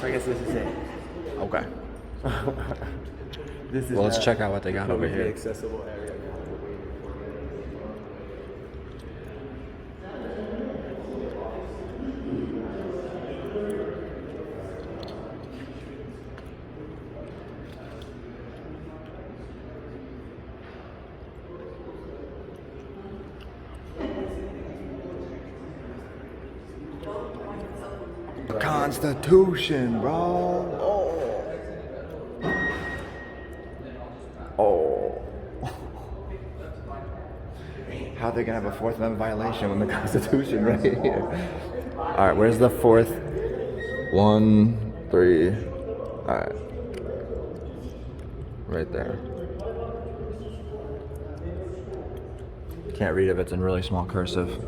So I guess this is it. Okay. This is Well, let's check out what they got over publicly here. accessible area. Constitution, bro. Oh. How are they gonna have a Fourth Amendment violation when the Constitution right here? All right, where's the fourth? 1, 3. All right, right there. Can't read if it's in really small cursive.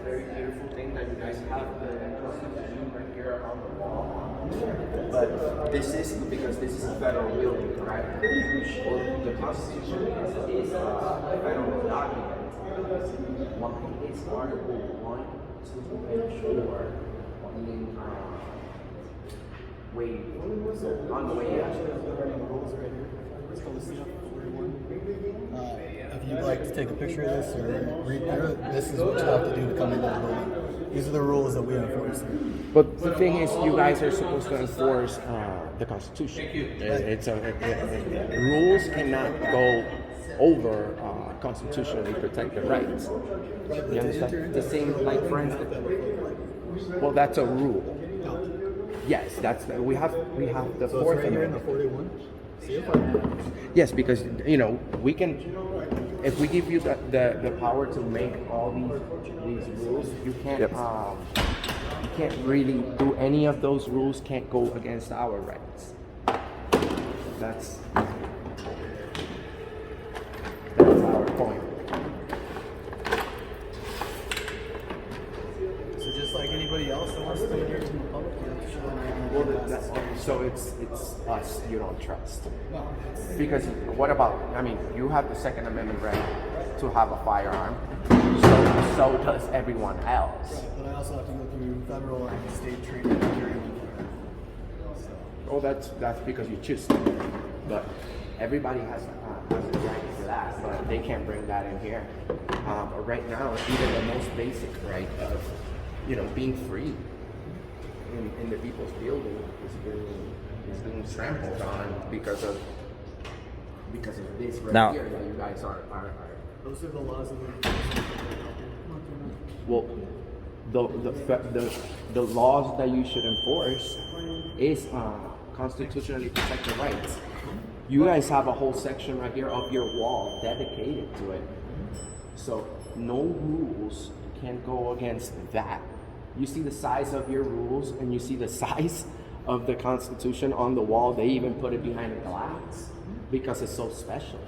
Very beautiful thing that you guys have the Constitution right here on the wall. But this is because this is a federal building, correct? Well, the Constitution is a federal document. One thing is Article 1, 2, and 4 being waived. So on the way out. If you'd like to take a picture of this or read through it, this is what you have to do to come into the building. These are the rules that we enforce here. But the thing is, you guys are supposed to enforce the Constitution. It's rules cannot go over constitutionally protected rights. You understand? The same, like for instance, well, that's a rule. Yes, that's we have the So Fourth it's right here in the Amendment. 41. Yes, because we can. If we give you the power to make all these rules, you can't you can't really do any of those rules. Can't go against our rights. That's our point. So just like anybody else that wants to come here to the public, you have to show an ID. Well, so it's us you don't trust. Because what about, I mean, you have the Second Amendment right to have a firearm, so does everyone else. Right, but I also have to go through federal and state training to carry one. Oh, that's because you choose to. But everybody has a right to that, but they can't bring that in here. But right now, even the most basic right of, being free in the people's building is being trampled on because of this right Now- here that you guys are. Those are the laws that we Well, the laws that you should enforce is constitutionally protected rights. You guys have a whole section right here of your wall dedicated to it. So no rules can go against that. You see the size of your rules and you see the size of the Constitution on the wall. They even put it behind a glass because it's so special.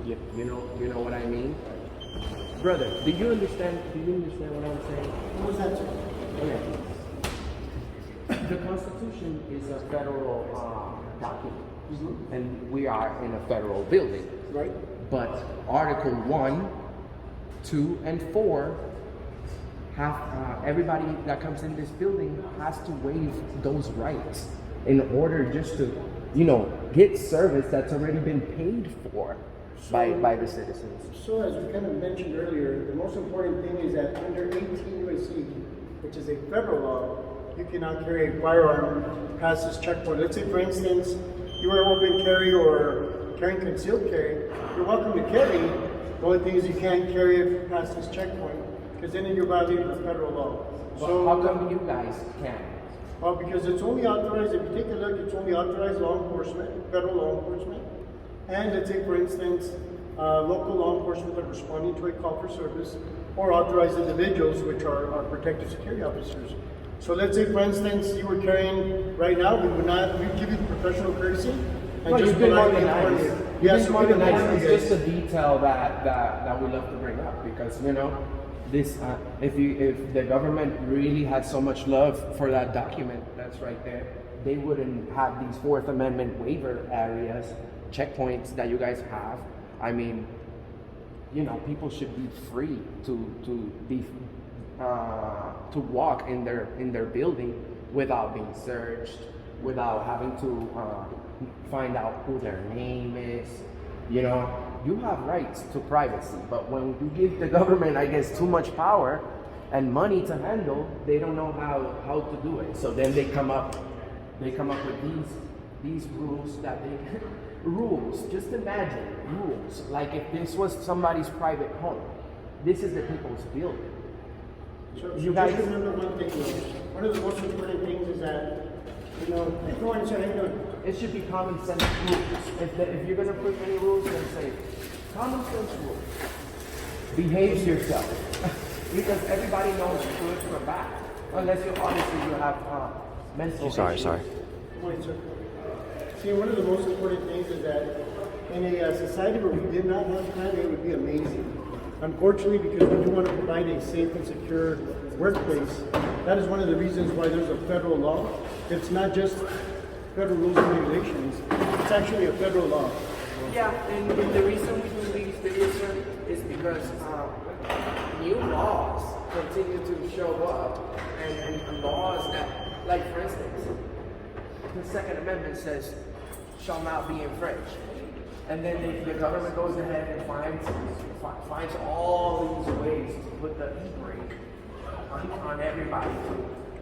You know what I mean? Brother, do you understand what I'm saying? What was that? Okay. The Constitution is a federal document, and we are in a federal building. Right. But Article 1, 2, and 4 have everybody that comes in this building has to waive those rights in order just to, get service that's already been paid for by the citizens. So as we kind of mentioned earlier, the most important thing is that under 18 U.S.C., which is a federal law, you cannot carry a firearm past this checkpoint. Let's say, for instance, you were open carry or carrying concealed carry. You're welcome to carry. The only thing is you can't carry it past this checkpoint because then you're violating the federal law. So how come you guys can't? Well, because it's only authorized, if you take a look, it's only authorized law enforcement, federal law enforcement. And let's say, for instance, local law enforcement that are responding to a call for service, or authorized individuals, which are protected security officers. So let's say, for instance, you were carrying right now, we give you professional courtesy. And No, you've been more than inform nice. you. You've Yes, been more than nice. It's just a detail that we love to bring up because this if the government really had so much love for that document that's right there, they wouldn't have these Fourth Amendment waiver areas, checkpoints that you guys have. I mean, you know, people should be free to be to walk in their building without being searched, without having to find out who their name is. You know, you have rights to privacy, but when you give the government, I guess, too much power and money to handle, they don't know how to do it. So then they come up with these rules that they rules. Just imagine rules like if this was somebody's private home. This is the people's building. So You guys- just remember one thing though. One of the most important things is that, you know, go on and say, how you doing? It should be common sense rules. If you're gonna put any rules, then say common sense rules. Behave yourself, because everybody knows good or bad, unless you obviously you have mental. Sorry, issues. sorry. Point, sir. See, one of the most important things is that in a society where we did not have crime, it would be amazing. Unfortunately, because we do want to provide a safe and secure workplace, that is one of the reasons why there's a federal law. It's not just federal rules and regulations, it's actually a federal law. Yeah, and the reason we do these videos, sir, is because new laws continue to show up, and laws that, like for instance, the Second Amendment says, shall not be infringed. And then the government goes ahead and finds all these ways to put the e-brake on everybody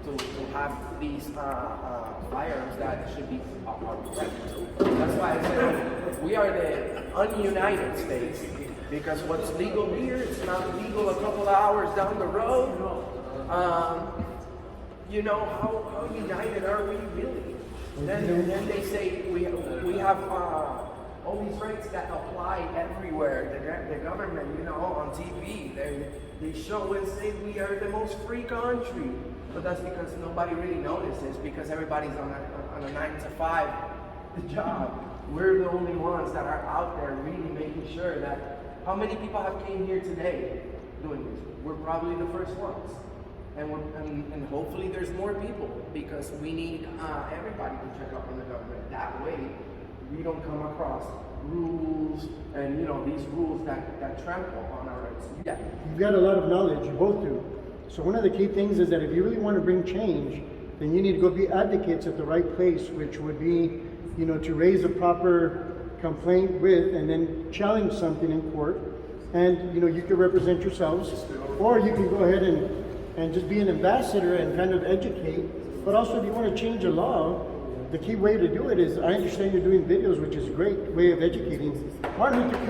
to have these firearms that should be protected. That's why I said we are the ununited states, because what's legal here is not legal a couple of hours down the road. You know, how united are we really? Then they say we have all these rights that apply everywhere. The government, you know, on TV, they show and say we are the most free country. But that's because nobody really notices, because everybody's on a 9-to-5 job. We're the only ones that are out there really making sure that, how many people have came here today doing this? We're probably the first ones. And hopefully there's more people, because we need everybody to check up on the government. That way, we don't come across rules and, you know, these rules that trample on our rights. Yeah. You've got a lot of knowledge, you both do. So one of the key things is that if you really want to bring change, then you need to go be advocates at the right place, which would be, you know, to raise a proper complaint with and then challenge something in court. And, you know, you can represent yourselves, or you can go ahead and just be an ambassador and kind of educate. But also, if you want to change a law, the key way to do it is, I understand you're doing videos, which is a great way of educating. Martin Luther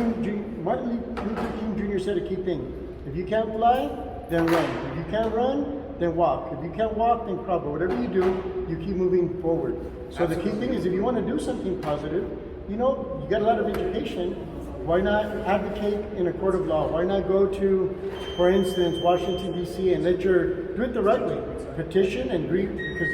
King Jr. said a key thing: if you can't fly, then run. If you can't run, then walk. If you can't walk, then crawl. But whatever you do, you keep moving forward. So the key thing is, if you want to do something positive, you know, you got a lot of education. Why not advocate in a court of law? Why not go to, for instance, Washington, D.C. and do it the right way. Petition and read, because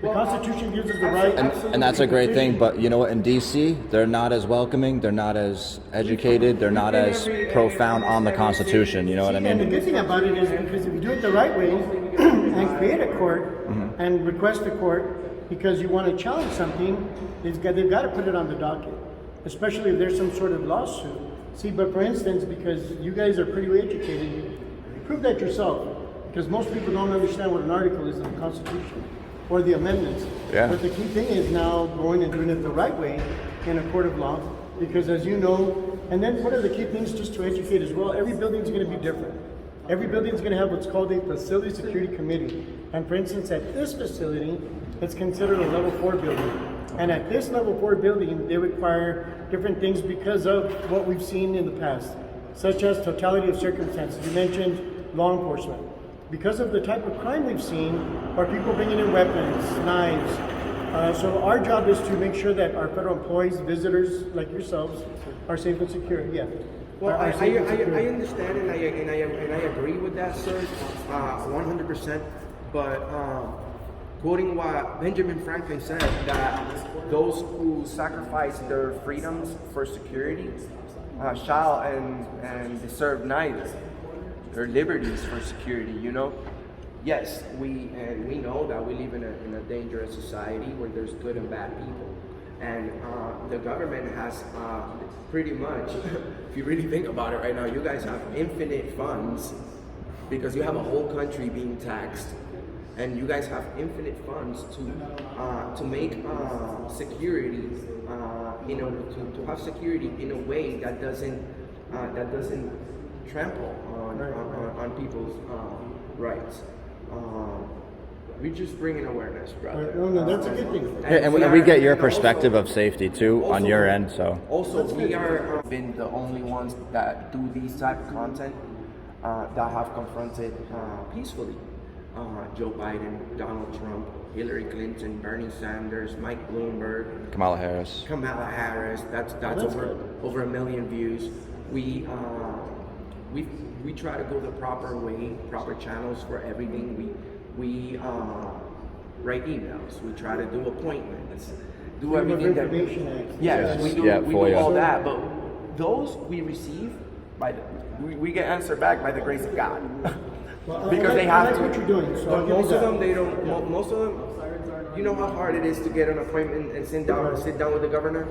the Constitution gives us the right. And that's a great thing, but you know what, in DC, they're not as welcoming, they're not as educated, they're not as profound on the Constitution, you know what I And the mean? good thing about it is, because if you do it the right way and create a court and request a court because you want to challenge something, they've got to put it on the docket, especially if there's some sort of lawsuit. See, but for instance, because you guys are pretty educated, you prove that yourself, because most people don't understand what an article is in the Constitution or the amendments. Yeah. But the key thing is now going and doing it the right way in a court of law, because as you know, and then one of the key things just to educate as well, every building is going to be different. Every building is going to have what's called a facility security committee. And for instance, at this facility, it's considered a level 4 building. And at this level 4 building, they require different things because of what we've seen in the past, such as totality of circumstances. You mentioned law enforcement. Because of the type of crime we've seen, are people bringing in weapons, knives. So our job is to make sure that our federal employees, visitors like yourselves, are safe and secure. Yeah. Well, Are I safe and secure. understand and I agree with that, sir, 100%. But quoting what Benjamin Franklin said, that those who sacrifice their freedoms for security shall and deserve neither. Their liberties for security, you know. Yes, we know that we live in a dangerous society where there's good and bad people. And the government has pretty much, if you really think about it right now, you guys have infinite funds because you have a whole country being taxed, and you guys have infinite funds to make security, to have security in a way that doesn't trample on people's rights. We're just bringing awareness, brother. No, that's a good thing. And we get your perspective of safety too on your end. So also, we are been the only ones that do these type of content that have confronted peacefully. Joe Biden, Donald Trump, Hillary Clinton, Bernie Sanders, Mike Bloomberg, Kamala Harris. That's over 1 million views. We try to go the proper way, proper channels for everything. We write emails. We try to do appointments. Do everything that. Yes, we do all that. But those we receive we get answered back by the grace of God. Well, Because they have to. what you're doing. So I'll But give you most of that. them, they don't. Most of them, you know how hard it is to get an appointment and sit down with the governor.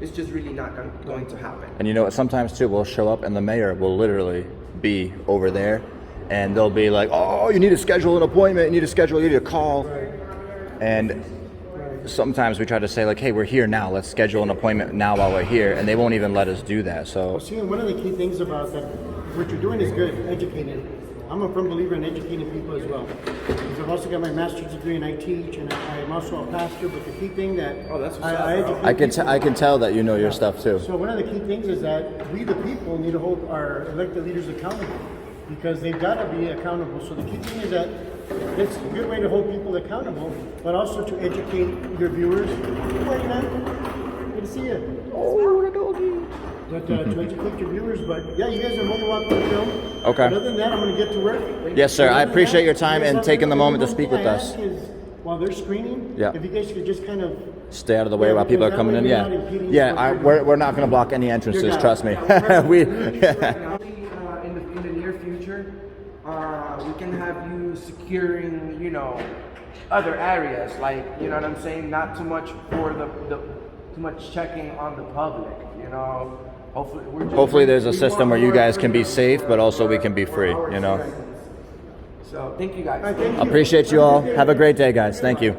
It's just really not going to happen. And you know what? Sometimes too, we'll show up and the mayor will literally be over there, and they'll be like, "Oh, you need to schedule an appointment. You need a call." And sometimes we try to say like, "Hey, we're here now. Let's schedule an appointment now while we're here," and they won't even let us do that. So Well, see, one of the key things about that, what you're doing is good, educating. I'm a firm believer in educating people as well. Because I've also got my master's degree and I teach, and I'm also a pastor. But the key thing that That's what's I up, bro. educate I can tell that you know your stuff too. So one of the key things is that we, the people, need to hold our elected leaders accountable because they've got to be accountable. So the key thing is that it's a good way to hold people accountable, but also to educate your viewers. Good morning, man. Good to see you. Oh, the doggy. But to educate your viewers. But yeah, you guys are more than welcome to film. Okay. But other than that, I'm going to get to work. Yes, sir. I Other than appreciate that, your time you guys and have taking the a- moment to one speak thing with I us. ask is, while they're screening, Yeah. if you guys could just kind of Stay out of the way while people are because coming that in. way Yeah, you're not impeding yeah. what you're We're not going to block any entrances. You're Trust me. not. we. In the near future, we can have you securing, other areas, like, you know what I'm saying? Not too much for the too much checking on the public, Hopefully, there's a system where you guys can be safe, but also we can be free. So thank you guys. Thank you. Appreciate you all. Have a great day, guys. Thank you.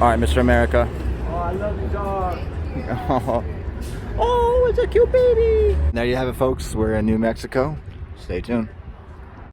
All right, Mr. America. Oh, I love you, dog. Oh, it's a cute baby. There you have it, folks. We're in New Mexico. Stay tuned.